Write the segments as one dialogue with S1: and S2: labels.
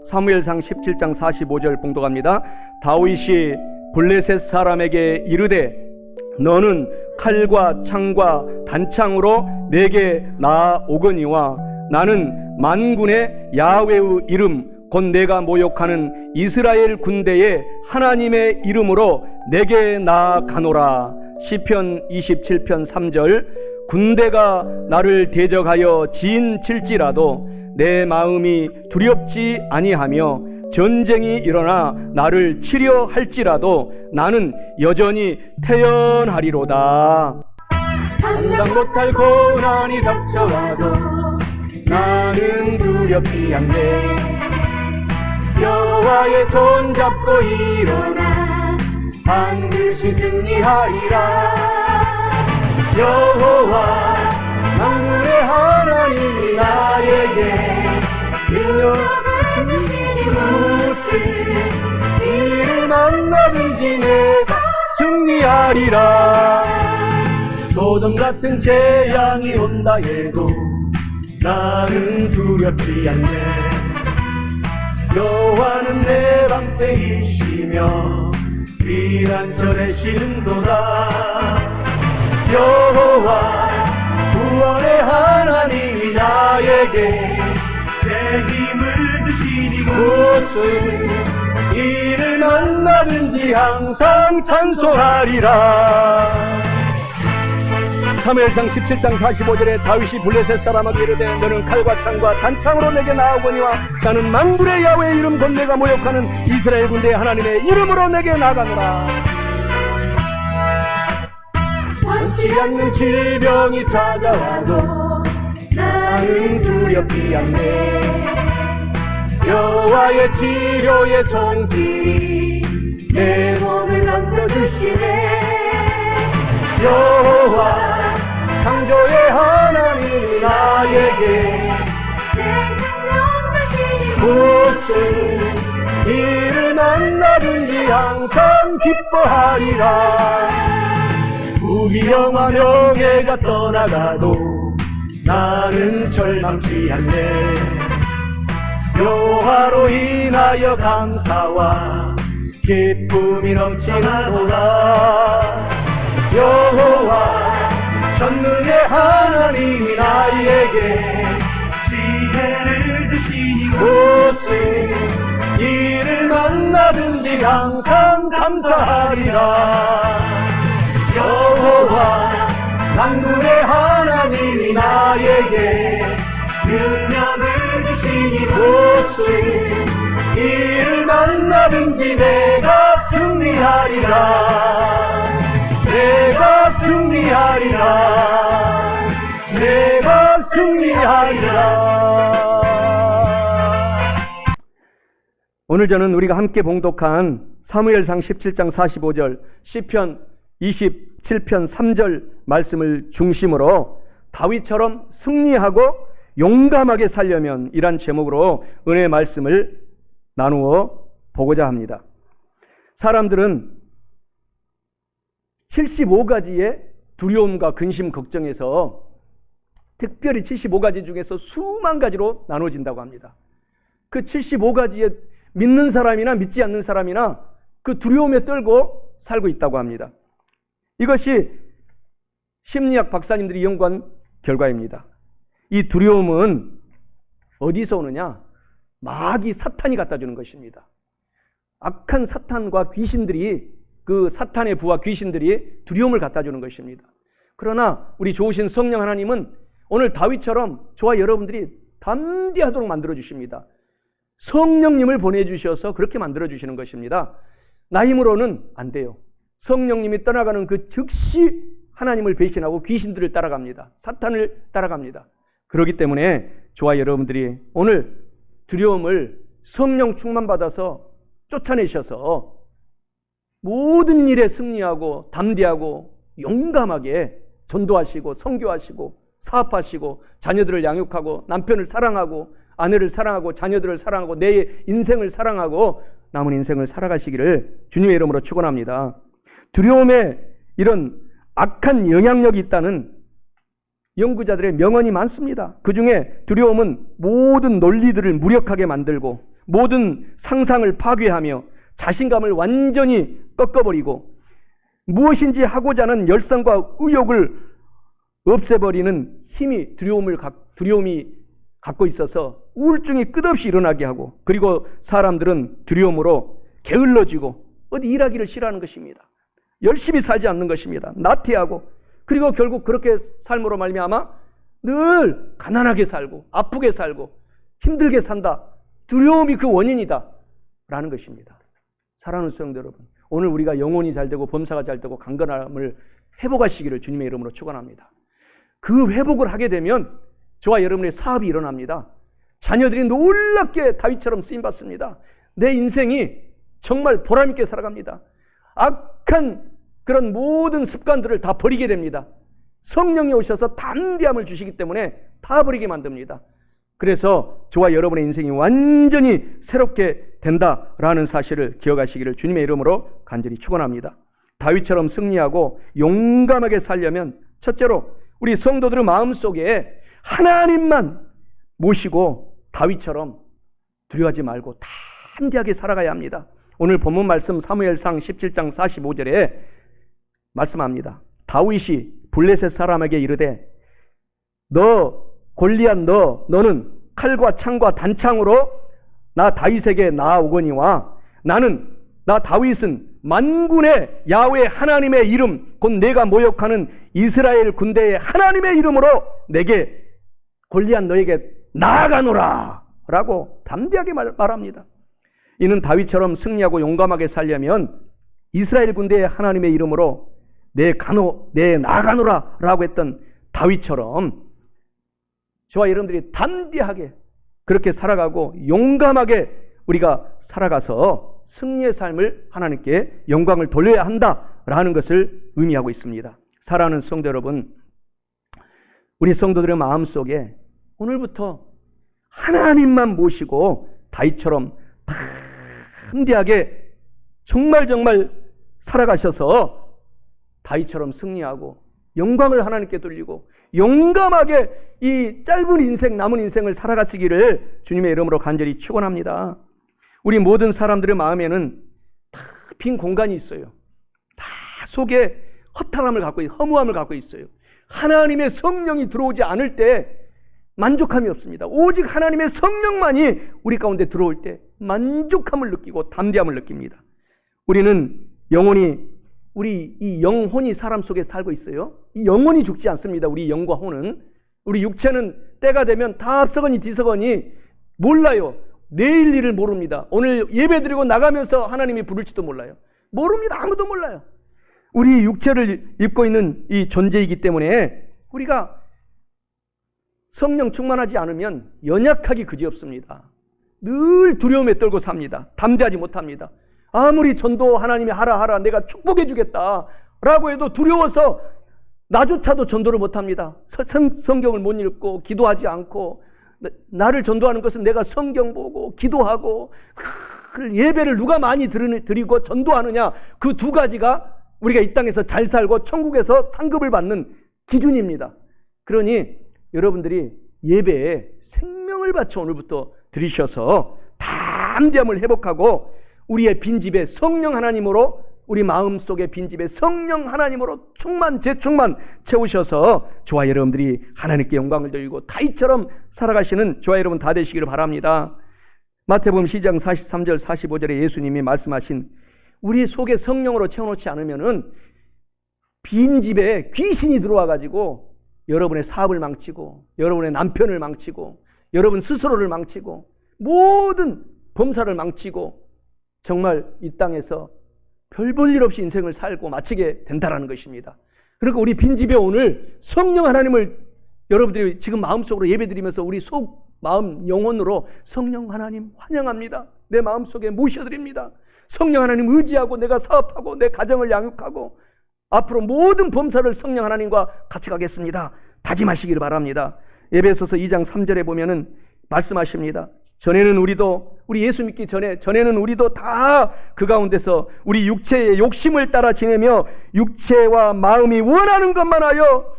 S1: 사무엘상 17장 45절 봉독합니다. 다윗이 블레셋 사람에게 이르되 너는 칼과 창과 단창으로 내게 나아오거니와 나는 만군의 야훼의 이름 곧 내가 모욕하는 이스라엘 군대의 하나님의 이름으로 내게 나아가노라. 시편 27편 3절 군대가 나를 대적하여 진칠지라도 내 마음이 두렵지 아니하며 전쟁이 일어나 나를 치려 할지라도 나는 여전히 태연하리로다. 감당 못할 고난이 닥쳐와도 나는 두렵지 않네. 여호와의 손 잡고 일어나 반드시 승리하리라. 여호와 만군의 하나님이 나에게 능력을 주시니 무슨 일을 만나든지 내가 승리하리라. 소돔 같은 재앙이 온다 해도 나는 두렵지 않네. 여호와는 내 방패이시며 피난처 되시는도다. 여호와 구원의 하나님이 나에게 새 힘을 주시니 무슨 일을 만나든지 항상 찬송하리라. 사무엘상 17장 45절에 다윗이 블레셋 사람에게 이르되 너는 칼과 창과 단창으로 내게 나아오거니와 나는 만군의 야훼의 이름 곧 내가 모욕하는 이스라엘 군대의 하나님의 이름으로 내게 나아가노라. 원치 않는 질병이 찾아와도 나는 두렵지 않네. 여호와의 치료의 손길이 내 몸을 감싸주시네. 여호와 창조의 하나님이 나에게 새 생명 주시니 무슨 일을 만나든지 항상 기뻐하리라. 부귀영화 명예가 떠나가도 나는 절망치 않네. 여호와로 인하여 감사와 기쁨이 넘치나도다. 여호와 전능의 하나님이 나에게 지혜를 주시니 무슨 일을 만나든지 항상 감사하리라. 여호와 만군의 하나님이 나에게 능력을 주시니 무슨 일을 만나든지 내가 승리하리라. 내가 승리하리라. 내가 승리하리라. 오늘 저는 우리가 함께 봉독한 사무엘상 17장 45절 시편 27편 3절 말씀을 중심으로 다윗처럼 승리하고 용감하게 살려면 이란 제목으로 은혜의 말씀을 나누어 보고자 합니다. 사람들은 75가지의 두려움과 근심, 걱정에서 특별히 75가지 중에서 수만 가지로 나눠진다고 합니다. 그 75가지의 믿는 사람이나 믿지 않는 사람이나 그 두려움에 떨고 살고 있다고 합니다. 이것이 심리학 박사님들이 연구한 결과입니다. 이 두려움은 어디서 오느냐? 마귀 사탄이 갖다 주는 것입니다. 악한 사탄과 귀신들이, 그 사탄의 부와 귀신들이 두려움을 갖다 주는 것입니다. 그러나 우리 좋으신 성령 하나님은 오늘 다윗처럼 저와 여러분들이 담대하도록 만들어 주십니다. 성령님을 보내주셔서 그렇게 만들어 주시는 것입니다. 나 힘으로는 안 돼요. 성령님이 떠나가는 그 즉시 하나님을 배신하고 귀신들을 따라갑니다. 사탄을 따라갑니다. 그렇기 때문에 저와 여러분들이 오늘 두려움을 성령 충만받아서 쫓아내셔서 모든 일에 승리하고 담대하고 용감하게 전도하시고 선교하시고 사업하시고 자녀들을 양육하고 남편을 사랑하고 아내를 사랑하고 자녀들을 사랑하고 내 인생을 사랑하고 남은 인생을 살아가시기를 주님의 이름으로 축원합니다. 두려움에 이런 악한 영향력이 있다는 연구자들의 명언이 많습니다. 그 중에 두려움은 모든 논리들을 무력하게 만들고 모든 상상을 파괴하며 자신감을 완전히 꺾어버리고 무엇인지 하고자 하는 열성과 의욕을 없애버리는 힘이 두려움이 갖고 있어서 우울증이 끝없이 일어나게 하고, 그리고 사람들은 두려움으로 게을러지고 어디 일하기를 싫어하는 것입니다. 열심히 살지 않는 것입니다. 나태하고, 그리고 결국 그렇게 삶으로 말미암아 늘 가난하게 살고 아프게 살고 힘들게 산다. 두려움이 그 원인이다 라는 것입니다. 사랑하는 성도 여러분, 오늘 우리가 영혼이 잘 되고 범사가 잘 되고 강건함을 회복하시기를 주님의 이름으로 축원합니다. 그 회복을 하게 되면 저와 여러분의 사업이 일어납니다. 자녀들이 놀랍게 다윗처럼 쓰임받습니다. 내 인생이 정말 보람있게 살아갑니다. 악한 그런 모든 습관들을 다 버리게 됩니다. 성령이 오셔서 담대함을 주시기 때문에 다 버리게 만듭니다. 그래서 저와 여러분의 인생이 완전히 새롭게 된다라는 사실을 기억하시기를 주님의 이름으로 간절히 축원합니다. 다윗처럼 승리하고 용감하게 살려면 첫째로 우리 성도들의 마음속에 하나님만 모시고 다윗처럼 두려워하지 말고 담대하게 살아가야 합니다. 오늘 본문 말씀 사무엘상 17장 45절에 말씀합니다. 다윗이 블레셋 사람에게 이르되 너 골리앗 너는 칼과 창과 단창으로 나 다윗에게 나아오거니와 나 다윗은 만군의 야훼 하나님의 이름 곧 내가 모욕하는 이스라엘 군대의 하나님의 이름으로 내게 골리앗 너에게 나아가노라 라고 담대하게 말합니다. 이는 다윗처럼 승리하고 용감하게 살려면 이스라엘 군대의 하나님의 이름으로 내 나아가노라 라고 했던 다윗처럼 저와 여러분들이 담대하게 그렇게 살아가고 용감하게 우리가 살아가서 승리의 삶을 하나님께 영광을 돌려야 한다라는 것을 의미하고 있습니다. 사랑하는 성도 여러분, 우리 성도들의 마음속에 오늘부터 하나님만 모시고 다윗처럼 담대하게 정말 살아가셔서 다윗처럼 승리하고 영광을 하나님께 돌리고 용감하게 이 짧은 인생, 남은 인생을 살아가시기를 주님의 이름으로 간절히 축원합니다. 우리 모든 사람들의 마음에는 다 빈 공간이 있어요. 다 속에 허탈함을 갖고 허무함을 갖고 있어요. 하나님의 성령이 들어오지 않을 때 만족함이 없습니다. 오직 하나님의 성령만이 우리 가운데 들어올 때 만족함을 느끼고 담대함을 느낍니다. 우리는 우리 이 영혼이 사람 속에 살고 있어요. 이 영혼이 죽지 않습니다. 우리 영과 혼은. 우리 육체는 때가 되면 다 앞서거니 뒤서거니 몰라요. 내일 일을 모릅니다. 오늘 예배드리고 나가면서 하나님이 부를지도 몰라요. 모릅니다. 아무도 몰라요. 우리 육체를 입고 있는 이 존재이기 때문에 우리가 성령 충만하지 않으면 연약하기 그지없습니다. 늘 두려움에 떨고 삽니다. 담대하지 못합니다. 아무리 전도 하나님이 하라 내가 축복해 주겠다 라고 해도 두려워서 나조차도 전도를 못합니다. 성경을 못 읽고 기도하지 않고, 나를 전도하는 것은 내가 성경 보고 기도하고 예배를 누가 많이 드리고 전도하느냐, 그 두 가지가 우리가 이 땅에서 잘 살고 천국에서 상급을 받는 기준입니다. 그러니 여러분들이 예배에 생명을 바쳐 오늘부터 드리셔서 담대함을 회복하고 우리의 빈집에 성령 하나님으로, 우리 마음속의 빈집에 성령 하나님으로 재충만 채우셔서 저와 여러분들이 하나님께 영광을 돌리고 다윗처럼 살아가시는 저와 여러분 다 되시기를 바랍니다. 마태복음 10장 43절 45절에 예수님이 말씀하신 우리 속에 성령으로 채워놓지 않으면은 빈집에 귀신이 들어와 가지고 여러분의 사업을 망치고 여러분의 남편을 망치고 여러분 스스로를 망치고 모든 범사를 망치고 정말 이 땅에서 별 볼 일 없이 인생을 살고 마치게 된다라는 것입니다. 그러니까 우리 빈집에 오늘 성령 하나님을 여러분들이 지금 마음속으로 예배드리면서 우리 속, 마음, 영혼으로 성령 하나님 환영합니다. 내 마음속에 모셔드립니다. 성령 하나님 의지하고 내가 사업하고 내 가정을 양육하고 앞으로 모든 범사를 성령 하나님과 같이 가겠습니다. 다짐하시기를 바랍니다. 에베소서 2장 3절에 보면은 말씀하십니다. 우리 예수 믿기 전에는 우리도 다 그 가운데서 우리 육체의 욕심을 따라 지내며 육체와 마음이 원하는 것만 하여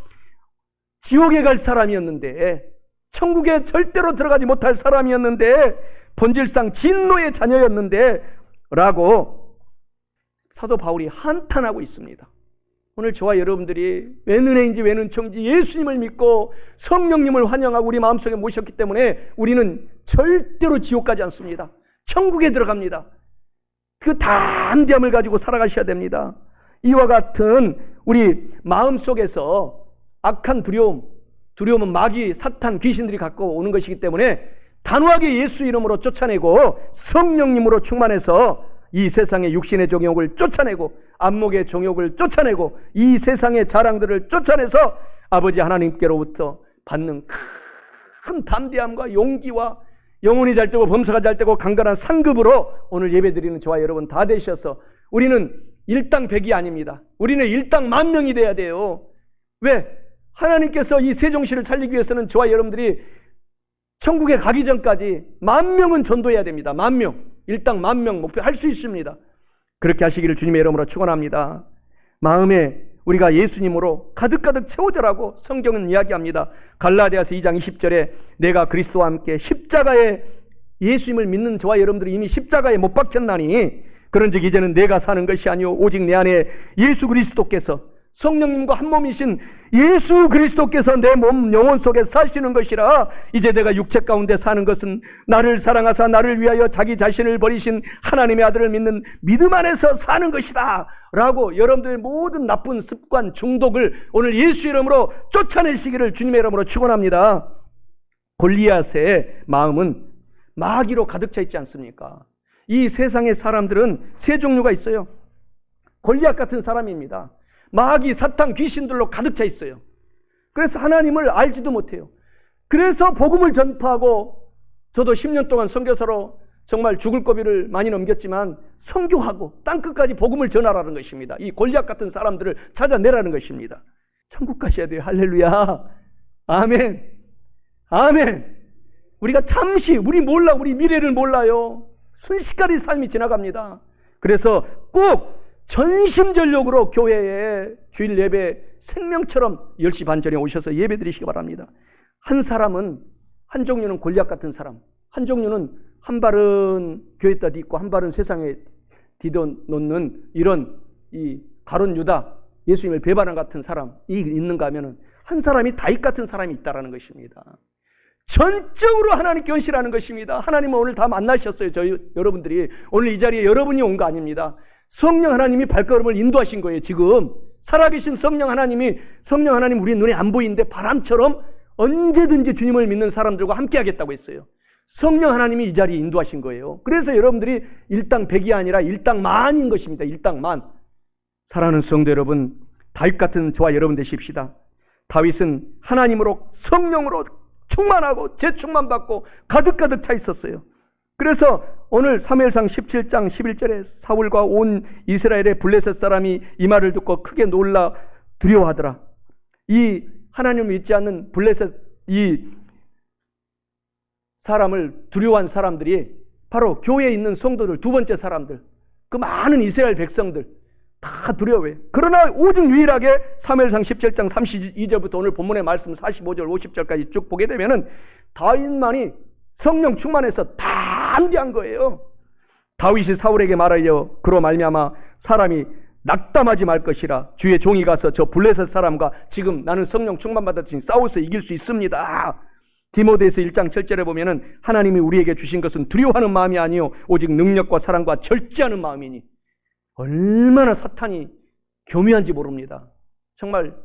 S1: 지옥에 갈 사람이었는데, 천국에 절대로 들어가지 못할 사람이었는데, 본질상 진노의 자녀였는데 라고 사도 바울이 한탄하고 있습니다. 오늘 저와 여러분들이 웬 은혜인지 웬 은총인지 예수님을 믿고 성령님을 환영하고 우리 마음속에 모셨기 때문에 우리는 절대로 지옥 가지 않습니다. 천국에 들어갑니다. 그 담대함을 가지고 살아가셔야 됩니다. 이와 같은 우리 마음속에서 악한 두려움은 마귀, 사탄, 귀신들이 갖고 오는 것이기 때문에 단호하게 예수 이름으로 쫓아내고 성령님으로 충만해서 이 세상의 육신의 정욕을 쫓아내고 안목의 정욕을 쫓아내고 이 세상의 자랑들을 쫓아내서 아버지 하나님께로부터 받는 큰 담대함과 용기와 영혼이 잘 되고 범사가 잘 되고 강건한 상급으로 오늘 예배드리는 저와 여러분 다 되셔서 우리는 일당백이 아닙니다. 우리는 일당만명이 돼야 돼요. 왜? 하나님께서 이 세종시를 살리기 위해서는 저와 여러분들이 천국에 가기 전까지 10,000명은 전도해야 됩니다. 10,000명. 일당 10,000명 목표 할 수 있습니다. 그렇게 하시기를 주님의 이름으로 축원합니다. 마음에 우리가 예수님으로 가득가득 채워져라고 성경은 이야기합니다. 갈라디아서 2장 20절에 내가 그리스도와 함께 십자가에 예수님을 믿는 저와 여러분들이 이미 십자가에 못 박혔나니 그런즉 이제는 내가 사는 것이 아니요 오직 내 안에 예수 그리스도께서 성령님과 한 몸이신 예수 그리스도께서 내 몸 영혼 속에 사시는 것이라 이제 내가 육체 가운데 사는 것은 나를 사랑하사 나를 위하여 자기 자신을 버리신 하나님의 아들을 믿는 믿음 안에서 사는 것이다 라고 여러분들의 모든 나쁜 습관 중독을 오늘 예수 이름으로 쫓아내시기를 주님의 이름으로 축원합니다. 골리앗의 마음은 마귀로 가득 차 있지 않습니까? 이 세상의 사람들은 세 종류가 있어요. 골리앗 같은 사람입니다. 마귀, 사탄, 귀신들로 가득 차 있어요. 그래서 하나님을 알지도 못해요. 그래서 복음을 전파하고 저도 10년 동안 선교사로 정말 죽을 고비를 많이 넘겼지만 선교하고 땅끝까지 복음을 전하라는 것입니다. 이 골리앗 같은 사람들을 찾아내라는 것입니다. 천국 가셔야 돼요. 할렐루야. 아멘. 아멘. 우리가 잠시 우리 미래를 몰라요. 순식간에 삶이 지나갑니다. 그래서 꼭 전심전력으로 교회에 주일 예배 생명처럼 10시 반 전에 오셔서 예배 드리시기 바랍니다. 한 사람은 한 종류는 골리앗 같은 사람, 한 종류는 한 발은 교회에다 딛고 한 발은 세상에 디뎌놓는 이런 이 가룟 유다 예수님을 배반한 같은 사람이 있는가 하면은 한 사람이 다윗 같은 사람이 있다라는 것입니다. 전적으로 하나님께 헌신하는 것입니다. 하나님은 오늘 다 만나셨어요. 저희 여러분들이 오늘 이 자리에 여러분이 온 거 아닙니다. 성령 하나님이 발걸음을 인도하신 거예요. 지금 살아계신 성령 하나님 우리 눈에 안 보이는데 바람처럼 언제든지 주님을 믿는 사람들과 함께 하겠다고 했어요. 성령 하나님이 이 자리에 인도하신 거예요. 그래서 여러분들이 일당백이 아니라 일당만인 것입니다. 일당만. 사랑하는 성도 여러분, 다윗 같은 저와 여러분 되십시다. 다윗은 하나님으로 성령으로 충만하고 재충만 받고 가득가득 차 있었어요. 그래서 오늘 사무엘상 17장 11절에 사울과 온 이스라엘의 블레셋 사람이 이 말을 듣고 크게 놀라 두려워하더라. 이 하나님을 믿지 않는 블레셋 이 사람을 두려워한 사람들이 바로 교회에 있는 성도들, 두 번째 사람들, 그 많은 이스라엘 백성들 다 두려워해요. 그러나 오직 유일하게 사무엘상 17장 32절부터 오늘 본문의 말씀 45절 50절까지 쭉 보게 되면은 다윗만이 성령 충만해서 담대한 거예요. 다윗이 사울에게 말하여 그로 말미암아 사람이 낙담하지 말 것이라 주의 종이 가서 저 블레셋 사람과 지금 나는 성령 충만 받았으니 싸워서 이길 수 있습니다. 디모데서 1장 7절에 보면은 하나님이 우리에게 주신 것은 두려워하는 마음이 아니요 오직 능력과 사랑과 절제하는 마음이니. 얼마나 사탄이 교묘한지 모릅니다. 정말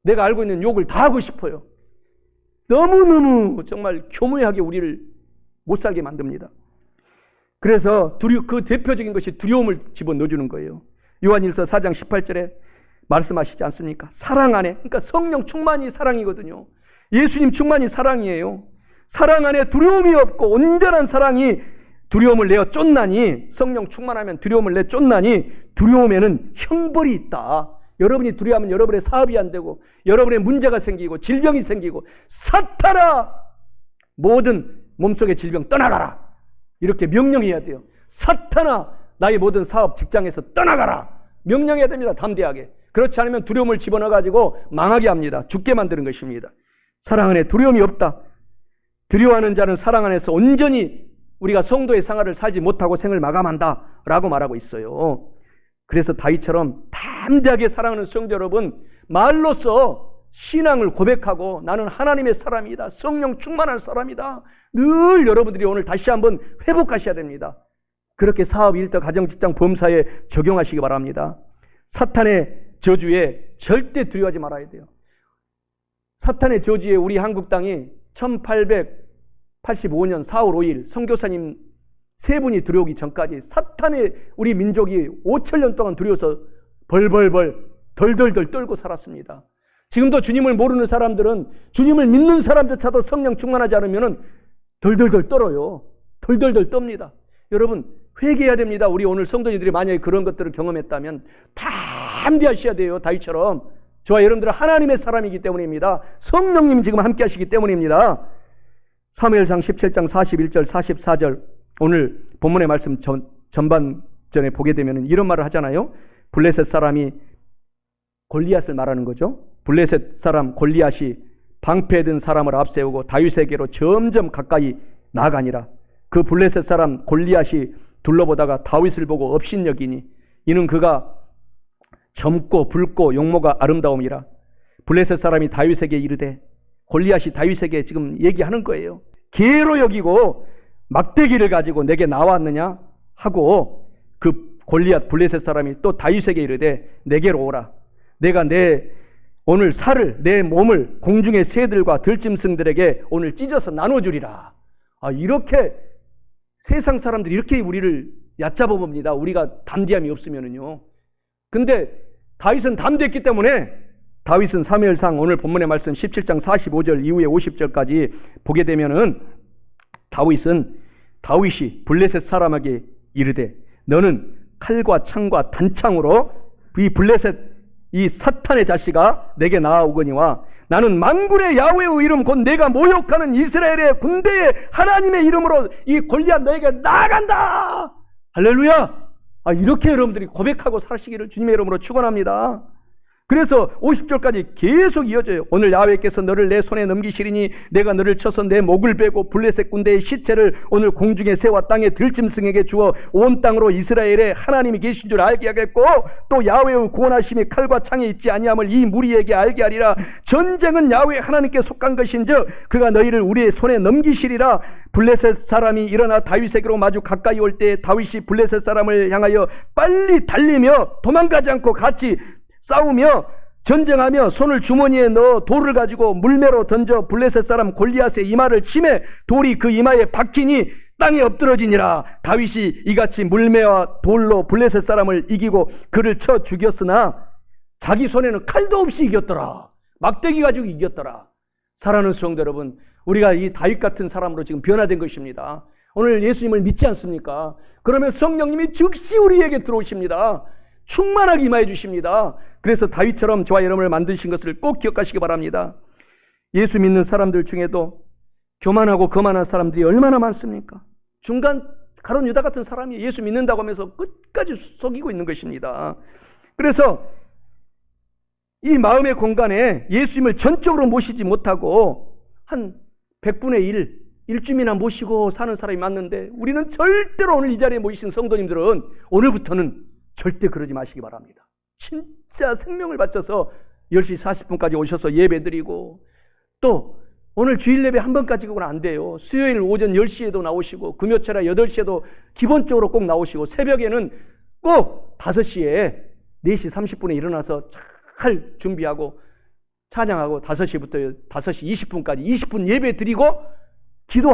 S1: 내가 알고 있는 욕을 다 하고 싶어요. 너무너무 정말 교묘하게 우리를 못 살게 만듭니다. 그래서 그 대표적인 것이 두려움을 집어넣어주는 거예요. 요한일서 4장 18절에 말씀하시지 않습니까? 사랑 안에, 그러니까 성령 충만이 사랑이거든요. 예수님 충만이 사랑이에요. 사랑 안에 두려움이 없고 온전한 사랑이 두려움을 내어 쫓나니, 성령 충만하면 두려움을 내 쫓나니 두려움에는 형벌이 있다. 여러분이 두려워하면 여러분의 사업이 안 되고 여러분의 문제가 생기고 질병이 생기고 사탄아 모든 몸속의 질병 떠나가라 이렇게 명령해야 돼요. 사탄아 나의 모든 사업 직장에서 떠나가라 명령해야 됩니다. 담대하게. 그렇지 않으면 두려움을 집어넣어가지고 망하게 합니다. 죽게 만드는 것입니다. 사랑 안에 두려움이 없다. 두려워하는 자는 사랑 안에서 온전히 우리가 성도의 생활을 살지 못하고 생을 마감한다 라고 말하고 있어요. 그래서 다윗처럼 담대하게 사랑하는 성도 여러분, 말로써 신앙을 고백하고 나는 하나님의 사람이다, 성령 충만한 사람이다, 늘 여러분들이 오늘 다시 한번 회복하셔야 됩니다. 그렇게 사업, 일터, 가정, 직장, 범사에 적용하시기 바랍니다. 사탄의 저주에 절대 두려워하지 말아야 돼요. 사탄의 저주에 우리 한국 땅이 1885년 4월 5일 선교사님 3분이 들어오기 전까지 사탄의 우리 민족이 5,000년 동안 두려워서 벌벌벌 덜덜덜 떨고 살았습니다. 지금도 주님을 모르는 사람들은 주님을 믿는 사람조차도 성령 충만하지 않으면 덜덜덜 떨어요. 덜덜덜 떱니다. 여러분 회개해야 됩니다. 우리 오늘 성도님들이 만약에 그런 것들을 경험했다면 담대하셔야 돼요. 다윗처럼. 저와 여러분들은 하나님의 사람이기 때문입니다. 성령님 지금 함께 하시기 때문입니다. 사무엘상 17장 41절 44절 오늘 본문의 말씀 전반전에 보게 되면 이런 말을 하잖아요. 블레셋 사람이 골리앗을 말하는 거죠. 블레셋 사람 골리앗이 방패에 든 사람을 앞세우고 다윗에게로 점점 가까이 나아가니라. 그 블레셋 사람 골리앗이 둘러보다가 다윗을 보고 업신여기니 이는 그가 젊고 붉고 용모가 아름다움이라. 블레셋 사람이 다윗에게 이르되, 골리앗이 다윗에게 지금 얘기하는 거예요. 개로 여기고 막대기를 가지고 내게 나왔느냐 하고 그 골리앗 블레셋 사람이 또 다윗에게 이르되 내게로 오라. 내가 오늘 살을 내 몸을 공중의 새들과 들짐승들에게 오늘 찢어서 나눠주리라. 이렇게 세상 사람들이 이렇게 우리를 얕잡아 봅니다. 우리가 담대함이 없으면은요. 근데 다윗은 담대했기 때문에 다윗은 사무엘상 오늘 본문의 말씀 17장 45절 이후에 50절까지 보게 되면은 다윗이 블레셋 사람에게 이르되 너는 칼과 창과 단창으로 이 블레셋 이 사탄의 자식아 내게 나아오거니와 나는 만군의 야훼의 이름 곧 내가 모욕하는 이스라엘의 군대의 하나님의 이름으로 이 골리앗 너에게 나아간다. 할렐루야. 이렇게 여러분들이 고백하고 사시기를 주님의 이름으로 축원합니다. 그래서 50절까지 계속 이어져요. 오늘 야훼께서 너를 내 손에 넘기시리니 내가 너를 쳐서 내 목을 베고 블레셋 군대의 시체를 오늘 공중의 새와 땅의 들짐승에게 주어 온 땅으로 이스라엘의 하나님이 계신 줄 알게 하겠고 또 야훼의 구원하심이 칼과 창에 있지 아니함을 이 무리에게 알게 하리라. 전쟁은 야훼 하나님께 속한 것인즉 그가 너희를 우리의 손에 넘기시리라. 블레셋 사람이 일어나 다윗에게로 마주 가까이 올 때 다윗이 블레셋 사람을 향하여 빨리 달리며 도망가지 않고 같이 싸우며 전쟁하며 손을 주머니에 넣어 돌을 가지고 물매로 던져 블레셋 사람 골리앗의 이마를 치매 돌이 그 이마에 박히니 땅에 엎드러지니라. 다윗이 이같이 물매와 돌로 블레셋 사람을 이기고 그를 쳐 죽였으나 자기 손에는 칼도 없이 이겼더라. 막대기 가지고 이겼더라. 사랑하는 성도 여러분, 우리가 이 다윗 같은 사람으로 지금 변화된 것입니다. 오늘 예수님을 믿지 않습니까? 그러면 성령님이 즉시 우리에게 들어오십니다. 충만하게 임하여 주십니다. 그래서 다윗처럼 저와 여러분을 만드신 것을 꼭 기억하시기 바랍니다. 예수 믿는 사람들 중에도 교만하고 거만한 사람들이 얼마나 많습니까? 중간 가룟 유다 같은 사람이 예수 믿는다고 하면서 끝까지 속이고 있는 것입니다. 그래서 이 마음의 공간에 예수님을 전적으로 모시지 못하고 한 100분의 1, 일주일이나 모시고 사는 사람이 많은데 우리는 절대로 오늘 이 자리에 모이신 성도님들은 오늘부터는 절대 그러지 마시기 바랍니다. 진짜 생명을 바쳐서 10시 40분까지 오셔서 예배드리고 또 오늘 주일 예배 한 번 가지고는 안 돼요. 수요일 오전 10시에도 나오시고 금요철에 8시에도 기본적으로 꼭 나오시고 새벽에는 꼭 5시에 4시 30분에 일어나서 잘 준비하고 찬양하고 5시부터 5시 20분까지 20분 예배 드리고 기도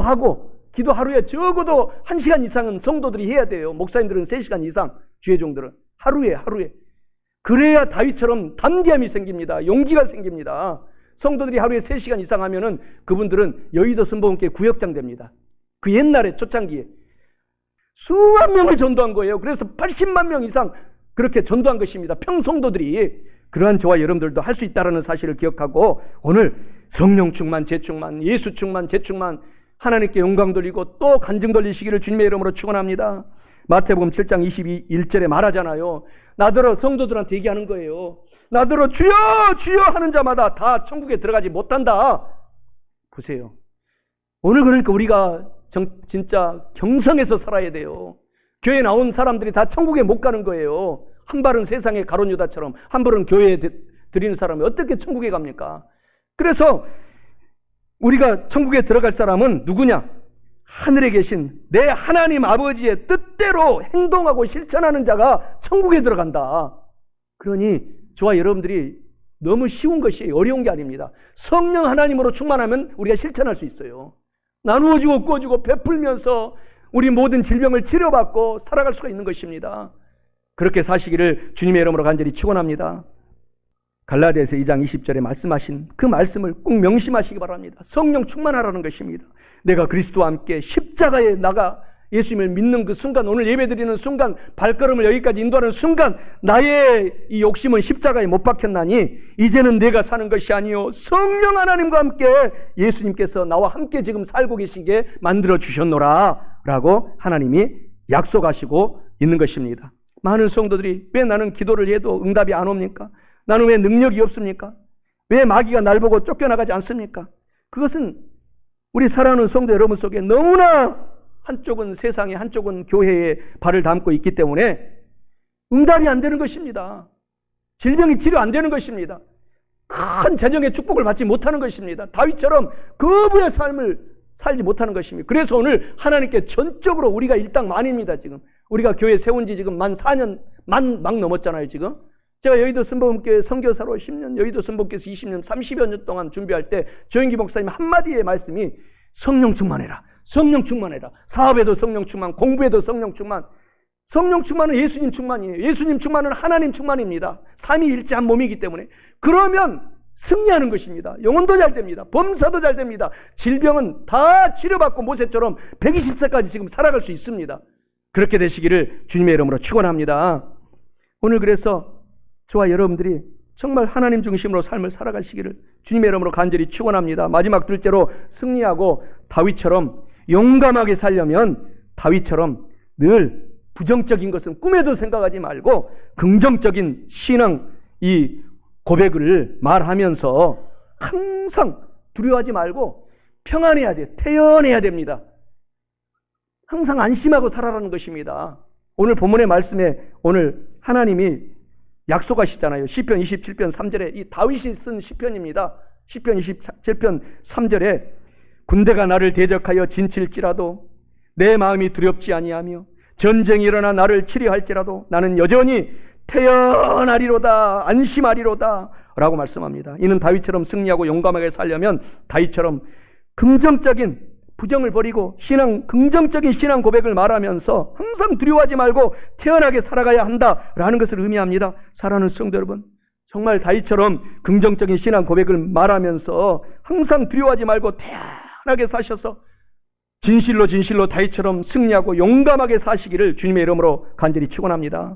S1: 하루에 적어도 1시간 이상은 성도들이 해야 돼요. 목사님들은 3시간 이상, 주회종들은 하루에. 그래야 다윗처럼 담대함이 생깁니다. 용기가 생깁니다. 성도들이 하루에 3시간 이상 하면은 그분들은 여의도 순복음교회 구역장 됩니다. 그 옛날에 초창기에 수만 명을 전도한 거예요. 그래서 80만 명 이상 그렇게 전도한 것입니다. 평성도들이. 그러한 저와 여러분들도 할 수 있다는 사실을 기억하고 오늘 성령 충만, 재충만, 예수 충만, 재충만 하나님께 영광 돌리고 또 간증 돌리시기를 주님의 이름으로 축원합니다. 마태복음 7장 21절에 말하잖아요. 나더러 성도들한테 얘기하는 거예요. 나더러 주여 주여 하는 자마다 다 천국에 들어가지 못한다. 보세요. 오늘 그러니까 우리가 진짜 경성에서 살아야 돼요. 교회 나온 사람들이 다 천국에 못 가는 거예요. 한 발은 세상의 가룟 유다처럼 한 발은 교회에 드리는 사람이 어떻게 천국에 갑니까? 그래서 우리가 천국에 들어갈 사람은 누구냐? 하늘에 계신 내 하나님 아버지의 뜻대로 행동하고 실천하는 자가 천국에 들어간다. 그러니 저와 여러분들이 너무 쉬운 것이 어려운 게 아닙니다. 성령 하나님으로 충만하면 우리가 실천할 수 있어요. 나누어주고 꾸어주고 베풀면서 우리 모든 질병을 치료받고 살아갈 수가 있는 것입니다. 그렇게 사시기를 주님의 이름으로 간절히 축원합니다. 갈라디아서 2장 20절에 말씀하신 그 말씀을 꼭 명심하시기 바랍니다. 성령 충만하라는 것입니다. 내가 그리스도와 함께 십자가에 나가 예수님을 믿는 그 순간, 오늘 예배드리는 순간, 발걸음을 여기까지 인도하는 순간 나의 이 욕심은 십자가에 못 박혔나니 이제는 내가 사는 것이 아니요 성령 하나님과 함께 예수님께서 나와 함께 지금 살고 계시게 만들어 주셨노라 라고 하나님이 약속하시고 있는 것입니다. 많은 성도들이 왜 나는 기도를 해도 응답이 안 옵니까? 나는 왜 능력이 없습니까? 왜 마귀가 날 보고 쫓겨나가지 않습니까? 그것은 우리 사랑하는 성도 여러분 속에 너무나 한쪽은 세상에 한쪽은 교회에 발을 담고 있기 때문에 응답이 안 되는 것입니다. 질병이 치료 안 되는 것입니다. 큰 재정의 축복을 받지 못하는 것입니다. 다윗처럼 거부의 삶을 살지 못하는 것입니다. 그래서 오늘 하나님께 전적으로 우리가 일당만입니다. 지금 우리가 교회 세운 지 지금 만 4년 막 넘었잖아요. 지금 제가 여의도 순복음교회 선교사로 10년, 여의도 순복음교회에서 20년, 30여 년 동안 준비할 때 조영기 목사님 한마디의 말씀이 성령 충만해라. 성령 충만해라. 사업에도 성령 충만, 공부에도 성령 충만. 성령 충만은 예수님 충만이에요. 예수님 충만은 하나님 충만입니다. 삼위일체한 몸이기 때문에. 그러면 승리하는 것입니다. 영혼도 잘 됩니다. 범사도 잘 됩니다. 질병은 다 치료받고 모세처럼 120세까지 지금 살아갈 수 있습니다. 그렇게 되시기를 주님의 이름으로 축원합니다. 오늘 그래서 저와 여러분들이 정말 하나님 중심으로 삶을 살아가시기를 주님의 이름으로 간절히 축원합니다. 마지막 둘째로 승리하고 다윗처럼 용감하게 살려면 다윗처럼 늘 부정적인 것은 꿈에도 생각하지 말고 긍정적인 신앙 이 고백을 말하면서 항상 두려워하지 말고 평안해야 돼요. 태연해야 됩니다. 항상 안심하고 살아라는 것입니다. 오늘 본문의 말씀에 오늘 하나님이 약속하시잖아요. 시편 27편 3절에 이 다윗이 쓴 시편입니다. 시편 27편 3절에 군대가 나를 대적하여 진칠지라도 내 마음이 두렵지 아니하며 전쟁이 일어나 나를 치리할지라도 나는 여전히 태연하리로다 안심하리로다 라고 말씀합니다. 이는 다윗처럼 승리하고 용감하게 살려면 다윗처럼 긍정적인 부정을 버리고 긍정적인 신앙 고백을 말하면서 항상 두려워하지 말고 태연하게 살아가야 한다라는 것을 의미합니다. 사랑하는 성도 여러분, 정말 다윗처럼 긍정적인 신앙 고백을 말하면서 항상 두려워하지 말고 태연하게 사셔서 진실로 다윗처럼 승리하고 용감하게 사시기를 주님의 이름으로 간절히 축원합니다.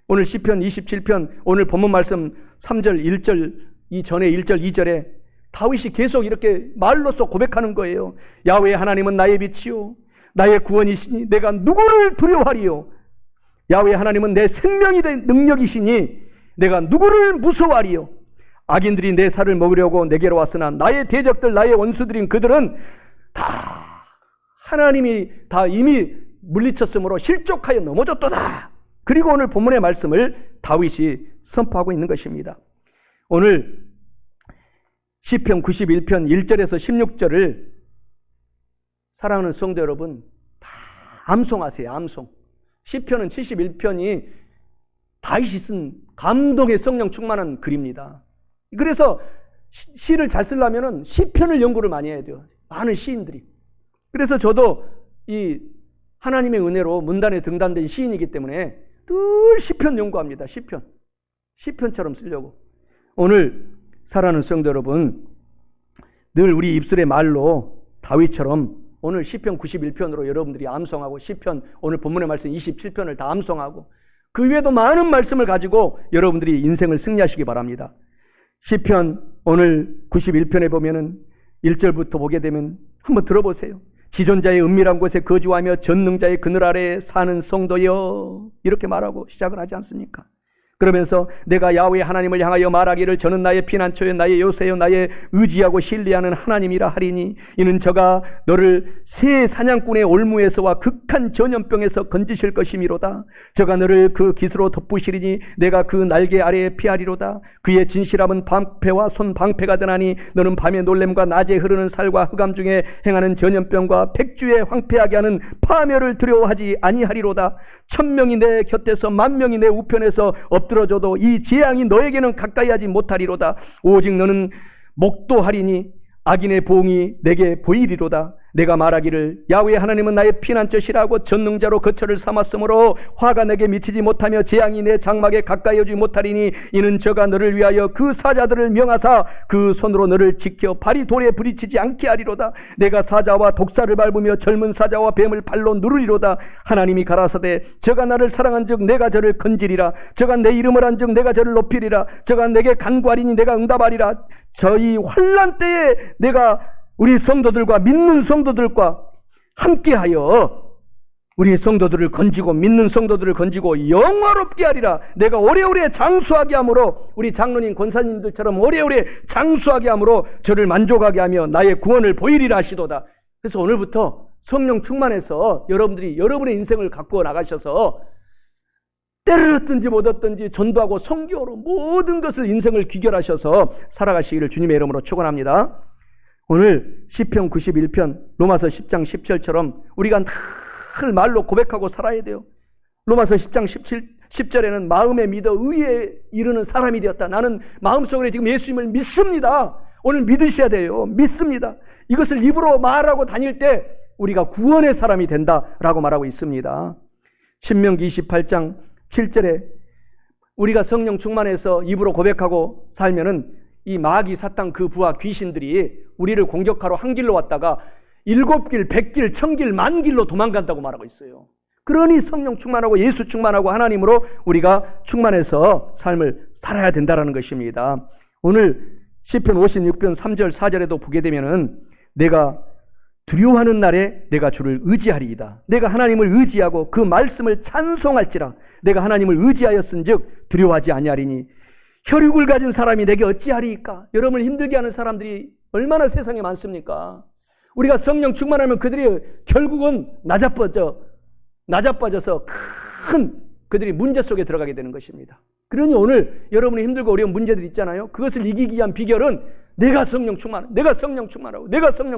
S1: 오늘 시편 27편 오늘 본문 말씀 3절 1절 이전에 1절 2절에 다윗이 계속 이렇게 말로써 고백하는 거예요. 야훼 하나님은 나의 빛이요 나의 구원이시니 내가 누구를 두려워하리요. 야훼 하나님은 내 생명이 된 능력이시니 내가 누구를 무서워하리요. 악인들이 내 살을 먹으려고 내게로 왔으나 나의 대적들 나의 원수들인 그들은 다 하나님이 다 이미 물리쳤으므로 실족하여 넘어졌도다. 그리고 오늘 본문의 말씀을 다윗이 선포하고 있는 것입니다. 오늘 시편 91편 1절에서 16절을 사랑하는 성도 여러분 다 암송하세요. 암송. 시편은 71편이 다윗이 쓴 감동의 성령 충만한 글입니다. 그래서 시를 잘 쓰려면 시편을 연구를 많이 해야 돼요. 많은 시인들이. 그래서 저도 이 하나님의 은혜로 문단에 등단된 시인이기 때문에 늘 시편 연구합니다. 시편처럼 쓰려고. 오늘 사랑하는 성도 여러분, 늘 우리 입술의 말로 다윗처럼 오늘 시편 91편으로 여러분들이 암송하고 시편 오늘 본문의 말씀 27편을 다 암송하고 그 외에도 많은 말씀을 가지고 여러분들이 인생을 승리하시기 바랍니다. 시편 오늘 91편에 보면은 1절부터 보게 되면 한번 들어보세요. 지존자의 은밀한 곳에 거주하며 전능자의 그늘 아래에 사는 성도여, 이렇게 말하고 시작을 하지 않습니까? 그러면서 내가 야훼 하나님을 향하여 말하기를 저는 나의 피난처여 나의 요새여 나의 의지하고 신뢰하는 하나님이라 하리니 이는 저가 너를 새 사냥꾼의 올무에서와 극한 전염병에서 건지실 것이미로다. 저가 너를 그 깃으로 덮으시리니 내가 그 날개 아래에 피하리로다. 그의 진실함은 방패와 손방패가 되나니 너는 밤의 놀램과 낮에 흐르는 살과 흑암 중에 행하는 전염병과 백주에 황폐하게 하는 파멸을 두려워하지 아니하리로다. 1000명이 내 곁에서 10,000명이 내 우편에서 엎드러져도 이 재앙이 너에게는 가까이 하지 못하리로다. 오직 너는 목도하리니 악인의 보응이 내게 보이리로다. 내가 말하기를 야훼 하나님은 나의 피난처시라고 전능자로 거처를 삼았으므로 화가 내게 미치지 못하며 재앙이 내 장막에 가까이 오지 못하리니 이는 저가 너를 위하여 그 사자들을 명하사 그 손으로 너를 지켜 발이 돌에 부딪히지 않게 하리로다. 내가 사자와 독사를 밟으며 젊은 사자와 뱀을 발로 누르리로다. 하나님이 가라사대 저가 나를 사랑한즉 내가 저를 건지리라. 저가 내 이름을 한즉 내가 저를 높이리라. 저가 내게 간구하리니 내가 응답하리라. 저희 환난 때에 내가 우리 성도들과 믿는 성도들과 함께하여 우리 성도들을 건지고 믿는 성도들을 건지고 영화롭게 하리라. 내가 오래오래 장수하게 함으로 우리 장로님 권사님들처럼 오래오래 장수하게 함으로 저를 만족하게 하며 나의 구원을 보이리라 하시도다. 그래서 오늘부터 성령 충만해서 여러분들이 여러분의 인생을 갖고 나가셔서 때를 얻든지 못 얻든지 전도하고 선교로 모든 것을 인생을 귀결하셔서 살아가시기를 주님의 이름으로 축원합니다. 오늘 시편 91편 로마서 10장 17처럼 우리가 늘 말로 고백하고 살아야 돼요. 로마서 10장 10절에는 마음에 믿어 의에 이르는 사람이 되었다. 나는 마음속으로 지금 예수님을 믿습니다. 오늘 믿으셔야 돼요. 믿습니다. 이것을 입으로 말하고 다닐 때 우리가 구원의 사람이 된다라고 말하고 있습니다. 신명기 28장 7절에 우리가 성령 충만해서 입으로 고백하고 살면은 이 마귀 사탄 그 부하 귀신들이 우리를 공격하러 한 길로 왔다가 7길, 100길, 1000길, 10,000길로 도망간다고 말하고 있어요. 그러니 성령 충만하고 예수 충만하고 하나님으로 우리가 충만해서 삶을 살아야 된다는 것입니다. 오늘 시편 56편 3절 4절에도 보게 되면은 내가 두려워하는 날에 내가 주를 의지하리이다. 내가 하나님을 의지하고 그 말씀을 찬송할지라. 내가 하나님을 의지하였은즉 두려워하지 아니하리니 혈육을 가진 사람이 내게 어찌하리이까. 여러분을 힘들게 하는 사람들이 얼마나 세상에 많습니까? 우리가 성령 충만하면 그들이 결국은 낮아빠져서 큰 그들이 문제 속에 들어가게 되는 것입니다. 그러니 오늘 여러분이 힘들고 어려운 문제들 있잖아요. 그것을 이기기 위한 비결은 내가 성령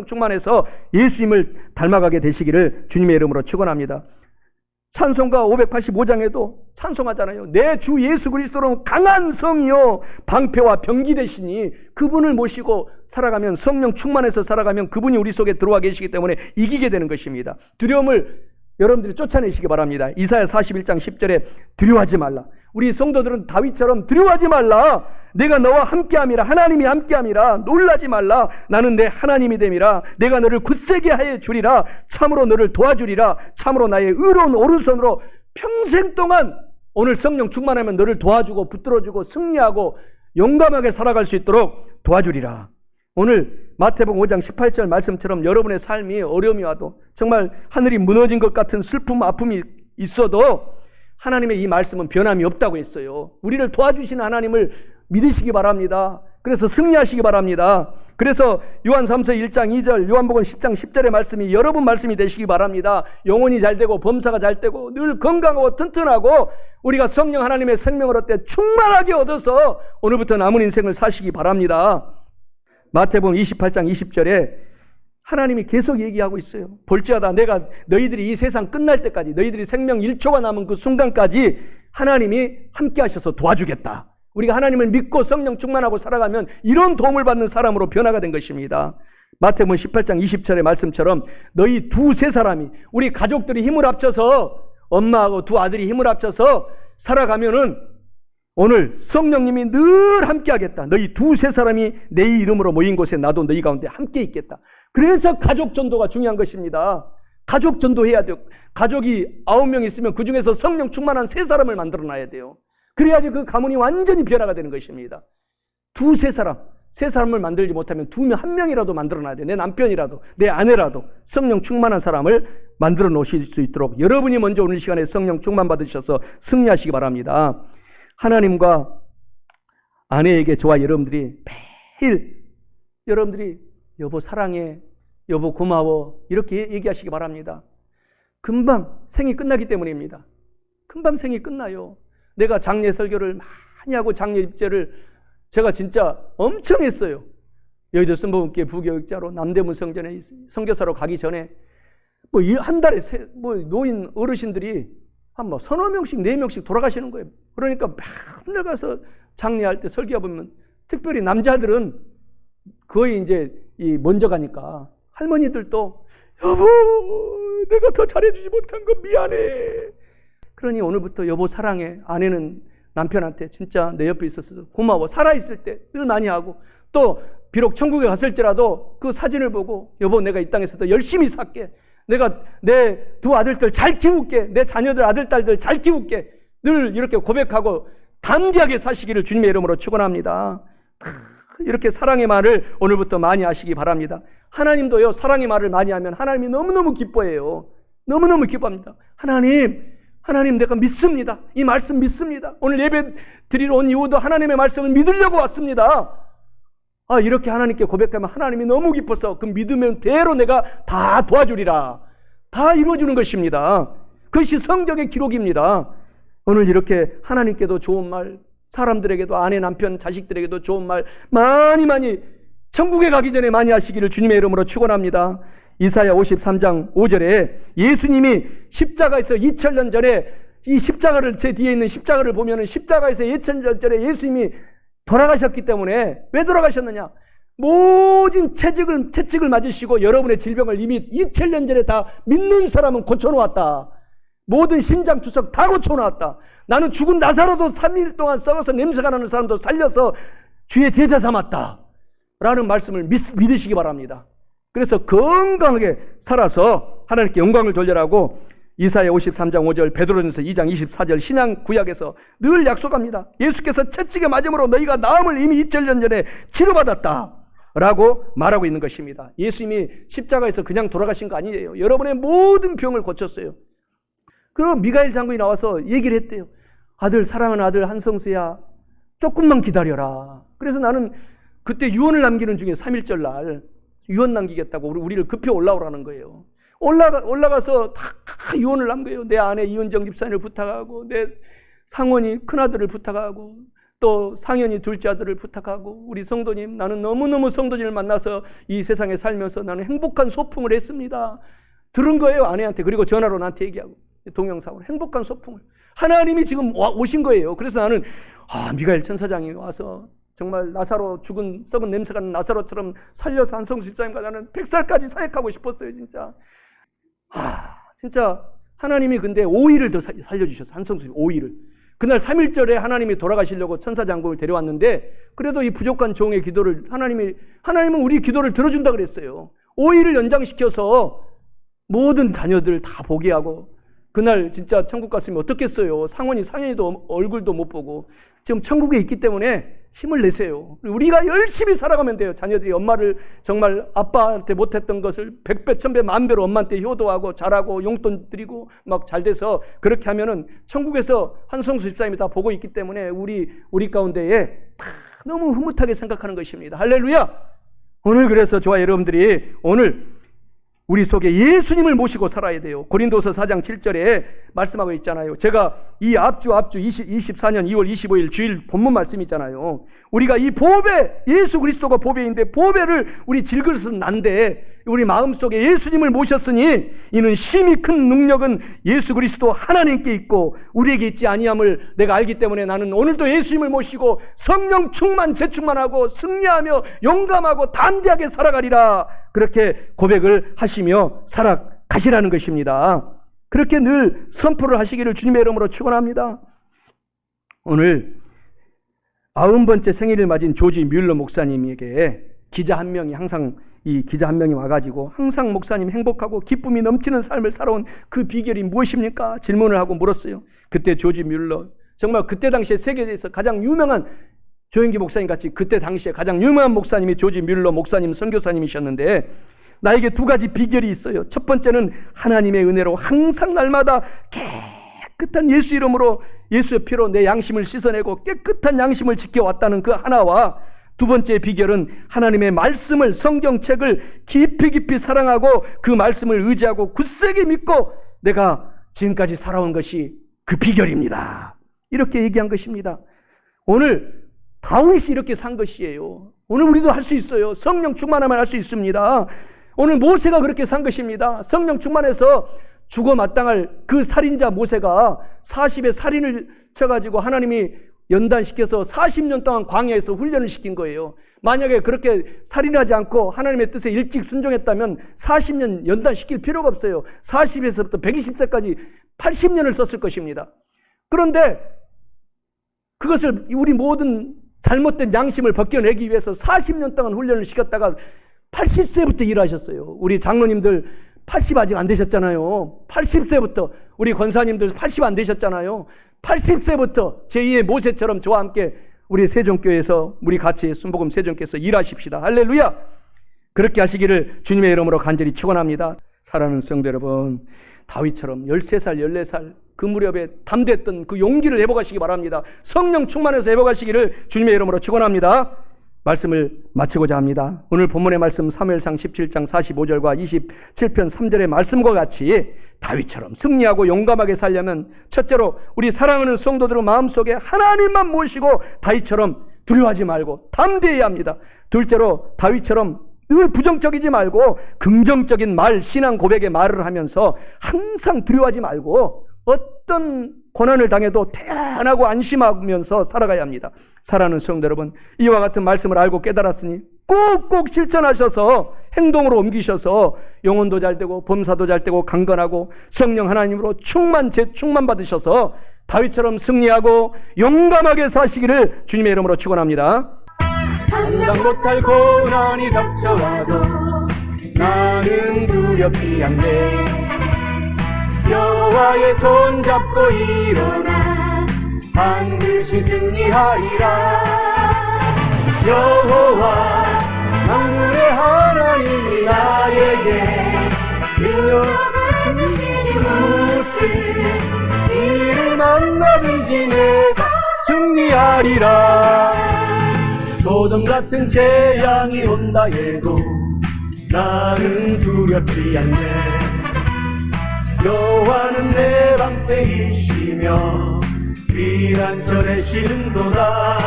S1: 충만해서 예수님을 닮아가게 되시기를 주님의 이름으로 축원합니다. 찬송가 585장에도 찬송하잖아요. 내 주 예수 그리스도는 강한 성이요 방패와 병기 되시니 그분을 모시고 살아가면 성령 충만해서 살아가면 그분이 우리 속에 들어와 계시기 때문에 이기게 되는 것입니다. 두려움을 여러분들이 쫓아내시기 바랍니다. 이사야 41장 10절에 두려워하지 말라. 우리 성도들은 다윗처럼 두려워하지 말라. 내가 너와 함께함이라. 하나님이 함께함이라. 놀라지 말라. 나는 내 하나님이 됨이라. 내가 너를 굳세게 하여 주리라. 참으로 너를 도와주리라. 참으로 나의 의로운 오른손으로 평생 동안 오늘 성령 충만하면 너를 도와주고 붙들어주고 승리하고 용감하게 살아갈 수 있도록 도와주리라. 오늘 마태복음 5장 18절 말씀처럼 여러분의 삶이 어려움이 와도 정말 하늘이 무너진 것 같은 슬픔, 아픔이 있어도 하나님의 이 말씀은 변함이 없다고 했어요. 우리를 도와주시는 하나님을 믿으시기 바랍니다. 그래서 승리하시기 바랍니다. 그래서 요한 3서 1장 2절, 요한복음 10장 10절의 말씀이 여러분 말씀이 되시기 바랍니다. 영혼이 잘 되고 범사가 잘 되고 늘 건강하고 튼튼하고 우리가 성령 하나님의 생명을 얻되 충만하게 얻어서 오늘부터 남은 인생을 사시기 바랍니다. 마태복음 28장 20절에 하나님이 계속 얘기하고 있어요. 볼지어다 내가 너희들이 이 세상 끝날 때까지 너희들이 생명 1초가 남은 그 순간까지 하나님이 함께 하셔서 도와주겠다. 우리가 하나님을 믿고 성령 충만하고 살아가면 이런 도움을 받는 사람으로 변화가 된 것입니다. 마태복음 18장 20절의 말씀처럼 너희 두세 사람이 우리 가족들이 힘을 합쳐서 엄마하고 두 아들이 힘을 합쳐서 살아가면은 오늘 성령님이 늘 함께 하겠다. 너희 두세 사람이 내 이름으로 모인 곳에 나도 너희 가운데 함께 있겠다. 그래서 가족 전도가 중요한 것입니다. 가족 전도해야 돼요. 가족이 9명 있으면 그 중에서 성령 충만한 3사람을 만들어 놔야 돼요. 그래야지 그 가문이 완전히 변화가 되는 것입니다. 두세 사람. 세 사람을 만들지 못하면 한 명이라도 만들어놔야 돼. 내 남편이라도, 내 아내라도 성령 충만한 사람을 만들어 놓으실 수 있도록 여러분이 먼저 오늘 시간에 성령 충만 받으셔서 승리하시기 바랍니다. 하나님과 아내에게 저와 여러분들이 매일 여러분들이 여보 사랑해, 여보 고마워 이렇게 얘기하시기 바랍니다. 금방 생이 끝나기 때문입니다. 금방 생이 끝나요. 내가 장례 설교를 많이 하고 장례 입제를 제가 진짜 엄청 했어요. 여의도 선보분께 부교육자로 남대문 성전에 선교사로 가기 전에 한 달에 노인 어르신들이 한 서너 명씩 4명씩 돌아가시는 거예요. 그러니까 맨날 가서 장례할 때 설교해보면 특별히 남자들은 거의 이제 먼저 가니까 할머니들도 여보 내가 더 잘해주지 못한 거 미안해. 그러니 오늘부터 여보 사랑해. 아내는 남편한테 진짜 내 옆에 있어서 고마워. 살아있을 때 늘 많이 하고 또 비록 천국에 갔을지라도 그 사진을 보고 여보 내가 이 땅에서 더 열심히 살게. 내가 내 두 아들들 잘 키울게. 내 자녀들 아들 딸들 잘 키울게. 늘 이렇게 고백하고 담대하게 사시기를 주님의 이름으로 축원합니다. 이렇게 사랑의 말을 오늘부터 많이 하시기 바랍니다. 하나님도요 사랑의 말을 많이 하면 하나님이 너무너무 기뻐해요. 너무너무 기뻐합니다. 하나님 내가 믿습니다. 이 말씀 믿습니다. 오늘 예배 드리러 온 이유도 하나님의 말씀을 믿으려고 왔습니다. 이렇게 하나님께 고백하면 하나님이 너무 기뻐서 그 믿으면 대로 내가 다 도와주리라. 다 이루어주는 것입니다. 그것이 성경의 기록입니다. 오늘 이렇게 하나님께도 좋은 말, 사람들에게도 아내, 남편, 자식들에게도 좋은 말 많이 천국에 가기 전에 많이 하시기를 주님의 이름으로 축원합니다. 이사야 53장 5절에 예수님이 십자가에서 2000년 전에 이 십자가를 제 뒤에 있는 십자가를 보면은 십자가에서 2000년 전에 예수님이 돌아가셨기 때문에 왜 돌아가셨느냐? 모든 채찍을 맞으시고 여러분의 질병을 이미 2000년 전에 다 믿는 사람은 고쳐놓았다. 모든 신장 투석 다 고쳐놓았다. 나는 죽은 나사로도 3일 동안 썩어서 냄새가 나는 사람도 살려서 주의 제자 삼았다. 라는 말씀을 믿으시기 바랍니다. 그래서 건강하게 살아서 하나님께 영광을 돌려라고 이사야 53장 5절, 베드로전서 2장 24절 신약 구약에서 늘 약속합니다. 예수께서 채찍에 맞음으로 너희가 나음을 이미 2000년 전에 치료받았다 라고 말하고 있는 것입니다. 예수님이 십자가에서 그냥 돌아가신 거 아니에요. 여러분의 모든 병을 고쳤어요. 그럼 미가엘 장군이 나와서 얘기를 했대요. 아들, 사랑하는 아들 한성수야, 조금만 기다려라. 그래서 나는 그때 유언을 남기는 중에 3.1절 날 유언 남기겠다고 우리를 급히 올라오라는 거예요. 올라가서 다 유언을 남겨요. 내 아내 이은정 집사님을 부탁하고, 내 상원이 큰아들을 부탁하고, 또 상현이 둘째 아들을 부탁하고, 우리 성도님, 나는 너무너무 성도님을 만나서 이 세상에 살면서 나는 행복한 소풍을 했습니다. 들은 거예요, 아내한테. 그리고 전화로 나한테 얘기하고, 동영상으로 행복한 소풍을. 하나님이 지금 오신 거예요. 그래서 나는 미가엘 천사장이 와서 정말 나사로 죽은 썩은 냄새가 나는 나사로처럼 살려서 한성수 집사님과 나는 100살까지 사역하고 싶었어요. 진짜 하나님이 근데 5일을 더 살려주셨어요. 한성수 5일을. 그날 3.1절에 하나님이 돌아가시려고 천사장군을 데려왔는데 그래도 이 부족한 종의 기도를 하나님은 우리 기도를 들어준다 그랬어요. 5일을 연장시켜서 모든 자녀들 다 보게 하고, 그날 진짜 천국 갔으면 어떻겠어요. 상현이도 얼굴도 못 보고. 지금 천국에 있기 때문에 힘을 내세요. 우리가 열심히 살아가면 돼요. 자녀들이 엄마를 정말 아빠한테 못했던 것을 100배, 1000배, 만배로 엄마한테 효도하고 잘하고 용돈 드리고 막 잘 돼서 그렇게 하면은 천국에서 한성수 집사님이 다 보고 있기 때문에 우리 가운데에 다 너무 흐뭇하게 생각하는 것입니다. 할렐루야! 오늘 그래서 저와 여러분들이 오늘 우리 속에 예수님을 모시고 살아야 돼요. 고린도서 4장 7절에 말씀하고 있잖아요. 제가 이 앞주 24년 2월 25일 주일 본문 말씀 있잖아요. 우리가 이 보배, 예수 그리스도가 보배인데 보배를 우리 질그릇은 난데 우리 마음속에 예수님을 모셨으니 이는 심히 큰 능력은 예수 그리스도 하나님께 있고 우리에게 있지 아니함을 내가 알기 때문에 나는 오늘도 예수님을 모시고 성령 충만 재충만하고 승리하며 용감하고 담대하게 살아가리라. 그렇게 고백을 하시며 살아가시라는 것입니다. 그렇게 늘 선포를 하시기를 주님의 이름으로 축원합니다. 오늘 90번째 생일을 맞은 조지 뮬러 목사님에게 기자 한 명이 와가지고 항상 목사님 행복하고 기쁨이 넘치는 삶을 살아온 그 비결이 무엇입니까? 질문을 하고 물었어요. 그때 조지 뮬러, 정말 그때 당시에 세계에서 가장 유명한 조영기 목사님 같이 그때 당시에 가장 유명한 목사님이 조지 뮬러 목사님 선교사님이셨는데 나에게 두 가지 비결이 있어요. 첫 번째는 하나님의 은혜로 항상 날마다 깨끗한 예수 이름으로 예수의 피로 내 양심을 씻어내고 깨끗한 양심을 지켜왔다는 그 하나와 두 번째 비결은 하나님의 말씀을 성경책을 깊이 사랑하고 그 말씀을 의지하고 굳세게 믿고 내가 지금까지 살아온 것이 그 비결입니다. 이렇게 얘기한 것입니다. 오늘 다윗이 이렇게 산 것이에요. 오늘 우리도 할 수 있어요. 성령 충만하면 할 수 있습니다. 오늘 모세가 그렇게 산 것입니다. 성령 충만해서 죽어 마땅할 그 살인자 모세가 40의 살인을 쳐가지고 하나님이 연단시켜서 40년 동안 광야에서 훈련을 시킨 거예요. 만약에 그렇게 살인하지 않고 하나님의 뜻에 일찍 순종했다면 40년 연단시킬 필요가 없어요. 40에서부터 120세까지 80년을 썼을 것입니다. 그런데 그것을 우리 모든 잘못된 양심을 벗겨내기 위해서 40년 동안 훈련을 시켰다가 80세부터 일하셨어요. 우리 장로님들 80 아직 안 되셨잖아요. 80세부터 우리 권사님들 80 안 되셨잖아요. 80세부터 제2의 모세처럼 저와 함께 우리 세종교회에서 우리 같이 순복음 세종교회에서 일하십시다. 할렐루야. 그렇게 하시기를 주님의 이름으로 간절히 축원합니다. 사랑하는 성도 여러분, 다윗처럼 13살 14살 그 무렵에 담대했던 그 용기를 회복하시기 바랍니다. 성령 충만해서 회복하시기를 주님의 이름으로 축원합니다. 말씀을 마치고자 합니다. 오늘 본문의 말씀 사무엘상 17장 45절과 27편 3절의 말씀과 같이 다윗처럼 승리하고 용감하게 살려면 첫째로 우리 사랑하는 성도들의 마음속에 하나님만 모시고 다윗처럼 두려워하지 말고 담대해야 합니다. 둘째로 다윗처럼 늘 부정적이지 말고 긍정적인 말, 신앙 고백의 말을 하면서 항상 두려워하지 말고 어떤 고난을 당해도 태연하고 안심하면서 살아가야 합니다. 사랑하는 성도 여러분, 이와 같은 말씀을 알고 깨달았으니 꼭꼭 실천하셔서 행동으로 옮기셔서 영혼도 잘되고 범사도 잘되고 강건하고 성령 하나님으로 재충만 받으셔서 다윗처럼 승리하고 용감하게 사시기를 주님의 이름으로 축원합니다. 감당 못할 고난이 닥쳐와도 나는 두렵지 않네. 여호와의 손 잡고 일어나 반드시 승리하리라. 여호와 만군의 하나님이 나에게 능력을 주시니 무슨 일을 만나든지 내가 승리하리라. 소돔 같은 재앙이 온다 해도 나는 두렵지 않네. 여호와는 내 방패이시며 피난처에 시른도다.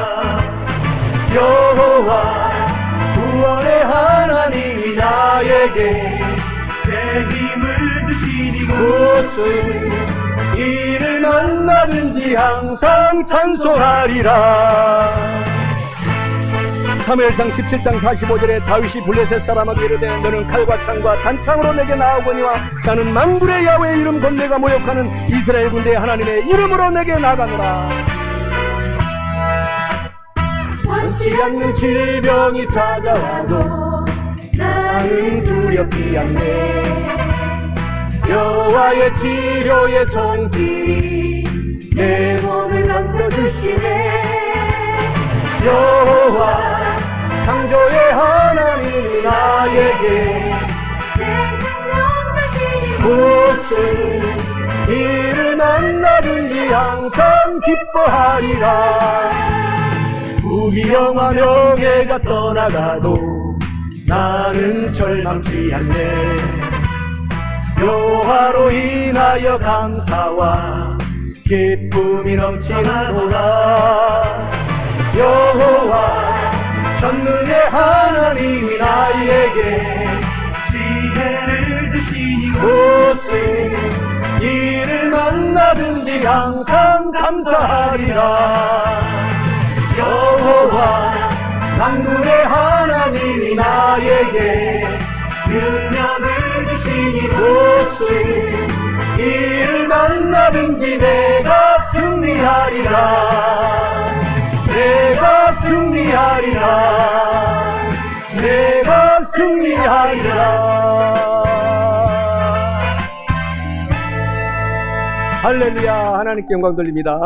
S1: 여호와 구원의 하나님이 나에게 새 힘을 주시니 무슨 일을 만나든지 항상 찬송하리라. 사무엘상 17장 45절에 다윗이 블레셋 사람에게 이르되 너는 칼과 창과 단창으로 내게 나아오거니와 나는 만군의 야훼의 이름 곧 내가 모욕하는 이스라엘 군대의 하나님의 이름으로 내게 나가노라. 원치 않는 질병이 찾아와도 나는 두렵지 않네. 여호와의 치료의 손길이 내 몸을 감싸주시네. 여호와 창조의 하나님이 나에게 새 생명 주시니 무슨 일을 만나든지 항상 기뻐하리라. 부귀영화 명예가 떠나가도 나는 절망치 않네. 여호와로 인하여 감사와 기쁨이 넘치나도다. 여호와 전능의 하나님이 나에게 지혜를 주시니 무슨 일을 만나든지 항상 감사하리라. 여호와 만군의 하나님이 나에게 능력을 주시니 무슨 일을 만나든지 내가 승리하리라. 내가 승리하리라. 내가 승리하리라. 할렐루야. 하나님께 영광 돌립니다.